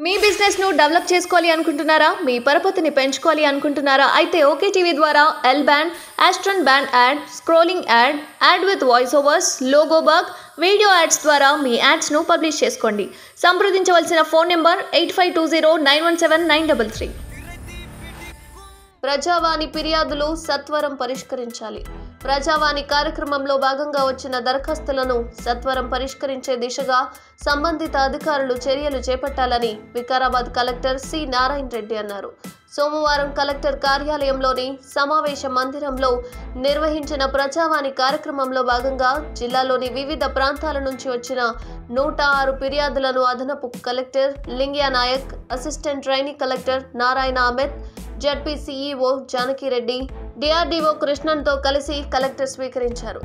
మీ business ను develop చేసుకోవాలి అనుకుంటున్నారా? మీ పరపతిని పెంచుకోవాలి అనుకుంటున్నారా? అయితే ఓకే టీవీ ద్వారా L band, aston band ad, scrolling ad, ad with voice overs, logo bug, video ads ద్వారా మీ యాడ్స్ ను పబ్లిష్ చేసుకోండి. సంప్రదించవలసిన ఫోన్ నెంబర్ 8520917933. ప్రజావాణి ఫిర్యాదులు సత్వరం పరిష్కరించాలి. ప్రజావాణి కార్యక్రమంలో భాగంగా వచ్చిన దరఖాస్తులను సత్వరం పరిష్కరించే దిశగా సంబంధిత అధికారులు చర్యలు చేపట్టాలని వికారాబాద్ కలెక్టర్ సి నారాయణ రెడ్డి అన్నారు. సోమవారం కలెక్టర్ కార్యాలయంలోని సమావేశ మందిరంలో నిర్వహించిన ప్రజావాణి కార్యక్రమంలో భాగంగా జిల్లాలోని వివిధ ప్రాంతాల నుంచి వచ్చిన 106 ఫిర్యాదులను అదనపు collector Lingya Nayak, assistant trainee collector Narayana Ahmed, ZP CEO Janakireddy, DRDO కృష్ణన్తో కలిసి కలెక్టర్ స్వీకరించారు.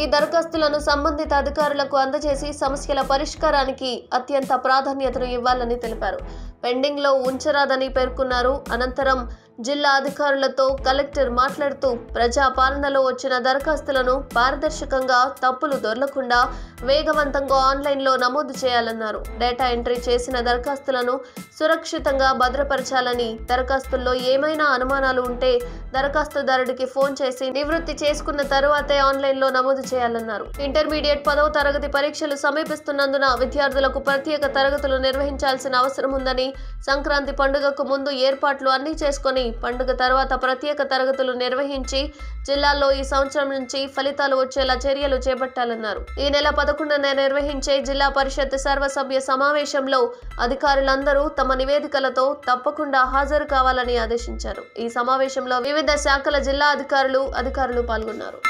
ఈ దరఖాస్తులను సంబంధిత అధికారులకు అందజేసి సమస్యల పరిష్కారానికి అత్యంత ప్రాధాన్యతను ఇవ్వాలని తెలిపారు. పెండింగ్ లో ఉంచరాదని పేర్కొన్నారు. అనంతరం జిల్లా అధికారులతో కలెక్టర్ మాట్లాడుతూ ప్రజా పాలనలో వచ్చిన దరఖాస్తులను పారదర్శకంగా, తప్పులు దొర్లకుండా వేగవంతంగా ఆన్లైన్లో నమోదు చేయాలన్నారు. డేటా ఎంట్రీ చేసిన దరఖాస్తులను సురక్షితంగా భద్రపరచాలని, దరఖాస్తుల్లో ఏమైనా అనుమానాలు ఉంటే దరఖాస్తుదారుడికి ఫోన్ చేసి నివృత్తి చేసుకున్న తరువాతే ఆన్లైన్లో నమోదు చేయాలన్నారు. ఇంటర్మీడియట్ 10వ తరగతి పరీక్షలు సమీపిస్తున్నందున విద్యార్థులకు ప్రత్యేక తరగతులు నిర్వహించాల్సిన అవసరం ఉందని, సంక్రాంతి పండుగకు ముందు ఏర్పాట్లు అన్నీ చేసుకుని పండుగ తర్వాత ప్రత్యేక తరగతులు నిర్వహించి జిల్లాలో ఈ సంవత్సరం నుంచి ఫలితాలు వచ్చేలా చర్యలు చేపట్టాలన్నారు. ఈ నెల 11న నిర్వహించే జిల్లా పరిషత్ సర్వసభ్య సమావేశంలో అధికారులందరూ తమ నివేదికలతో తప్పకుండా హాజరు కావాలని ఆదేశించారు. ఈ సమావేశంలో వివిధ శాఖల జిల్లా అధికారులు పాల్గొన్నారు.